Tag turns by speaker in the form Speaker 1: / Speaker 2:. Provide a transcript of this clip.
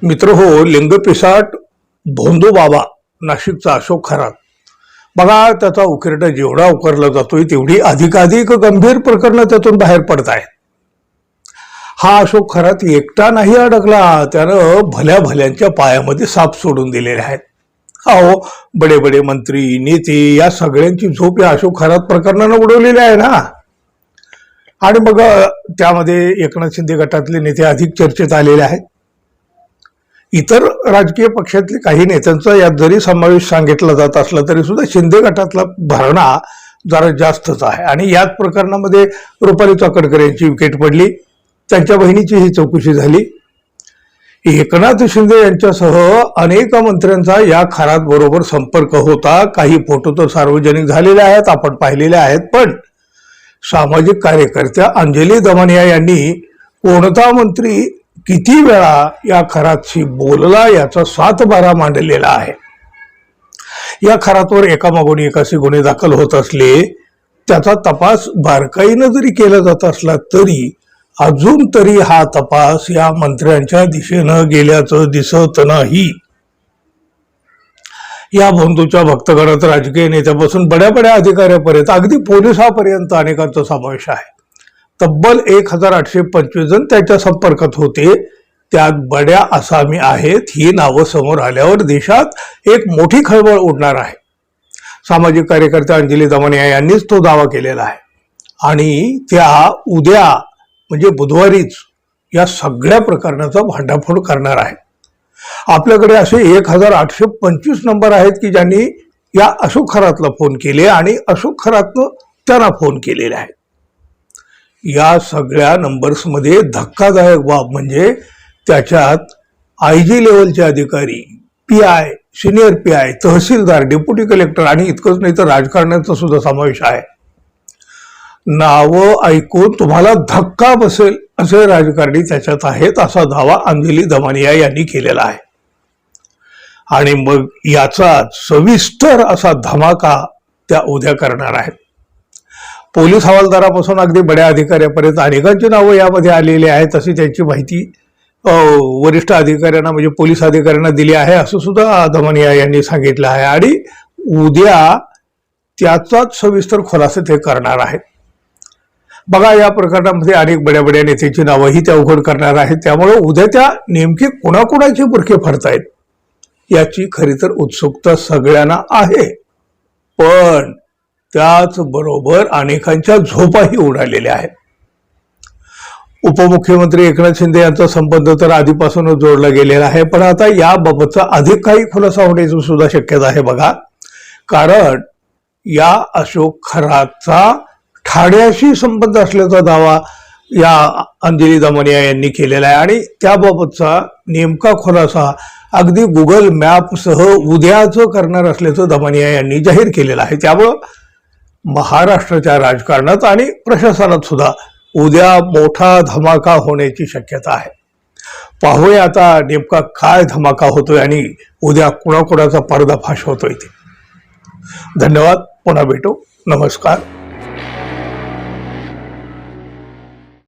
Speaker 1: मित्र हो, लिंगपिसाट भोंदू बाबा नाशिकचा अशोक खरात बघा, त्याचा उकिरडा जेवढा उकरला जातोय तेवढी अधिकाधिक गंभीर प्रकरणं त्यातून बाहेर पडत आहेत. हा अशोक खरात एकटा नाही अडकला, त्यानं भल्या भल्यांच्या पायामध्ये साप सोडून दिलेले आहेत. अहो, बडे बडे मंत्री नेते या सगळ्यांची झोप या अशोक खरात प्रकरणानं उडवलेली आहे ना. आणि मग त्यामध्ये एकनाथ शिंदे गटातले नेते अधिक चर्चेत आलेले आहेत. इतर राजकीय पक्षातले काही नेत्यांचा यात जरी समावेश सांगितला जात असला तरी सुद्धा शिंदे गटातला भरणा जरा जास्तच आहे. आणि याच प्रकरणामध्ये रुपाली चाकणकर यांची विकेट पडली, त्यांच्या बहिणीची ही चौकशी झाली. एकनाथ शिंदे यांच्यासह अनेक मंत्र्यांचा या खरात बरोबर संपर्क होता. काही फोटो तर सार्वजनिक झालेले आहेत, आपण पाहिलेले आहेत. पण सामाजिक कार्यकर्त्या अंजली दमनिया यांनी कोणता मंत्री किती वेळा या खरातशी बोलला याचा 7-12 मांडलेला आहे. या खरातवर एकामागून एक असे गुन्हे दाखल होत असले, त्याचा तपास बारकाईनं जरी केला जात असला तरी अजून तरी हा तपास या मंत्र्यांच्या दिशेनं गेल्याचं दिसत नाही. या भोंदूच्या भक्तगणात राजकीय नेत्यापासून बड्या बड्या अधिकाऱ्यापर्यंत अगदी पोलिसापर्यंत अनेकांचा समावेश आहे. तब्बल 1825 जण त्याच्या संपर्कात होते. त्यात बड्या आसामी आहेत. ही नावं समोर आल्यावर देशात एक मोठी खळबळ उडणार आहे. सामाजिक कार्यकर्त्या अंजली दमनिया यांनीच तो दावा केलेला आहे. आणि त्या उद्या म्हणजे बुधवारीच या सगळ्या प्रकरणाचा भांडाफोड करणार आहे. आपल्याकडे असे 1825 नंबर आहेत की ज्यांनी या अशोक खरातला फोन केले आणि अशोक खरातनं त्यांना फोन केलेले आहे. या सगळ्या नंबर्समध्ये धक्कादायक बाब म्हणजे त्याच्यात IG लेवलचे अधिकारी, PI, सिनियर PI, तहसीलदार, डेप्युटी कलेक्टर आणि इतकंच नाही तर राजकारण्याचा सुद्धा समावेश आहे. नावं ऐकून तुम्हाला धक्का बसेल असे राजकारणी त्याच्यात आहेत, असा दावा अंजली दमनिया यांनी केलेला आहे. आणि मग याचा सविस्तर असा धमाका त्या उद्या करणार आहेत. पोलीस हवालदारापासून अगदी बड्या अधिकाऱ्यापर्यंत अनेकांची नावं यामध्ये आलेली आहेत, अशी त्यांची माहिती वरिष्ठ अधिकाऱ्यांना म्हणजे पोलीस अधिकाऱ्यांना दिली आहे, असं सुद्धा दमनिया यांनी सांगितलं आहे. आणि उद्या त्याचाच सविस्तर खुलासा ते करणार आहेत. बघा, या प्रकरणामध्ये अनेक बड्या बड्या नेत्यांची नावंही त्या उघड करणार आहेत. त्यामुळे उद्या त्या नेमके कोणाकोणाचे बुरखे फडतायत याची खरी तर उत्सुकता सगळ्यांना आहे. पण त्याचबरोबर अनेकांच्या झोपाही उडालेल्या आहेत. उपमुख्यमंत्री एकनाथ शिंदे यांचा संबंध तर आधीपासूनच जोडला गेलेला आहे. पण आता याबाबतचा अधिक काही खुलासा होण्याची सुद्धा शक्यता आहे. बघा, कारण या अशोक खरातचा ठाण्याशी संबंध असल्याचा दावा या अंजली दमनिया यांनी केलेला आहे. आणि त्याबाबतचा नेमका खुलासा अगदी गुगल मॅपसह उद्याच करणार असल्याचं दमनिया यांनी जाहीर केलेलं आहे. त्यामुळं महाराष्ट्राच्या राजकारणात आणि प्रशासनात सुद्धा उद्या मोठा धमाका होण्याची शक्यता आहे. पाहूया आता नेमका काय धमाका होतोय आणि उद्या कुणाकुणाचा पर्दाफाश होतोय ते. धन्यवाद. पुन्हा भेटू. नमस्कार.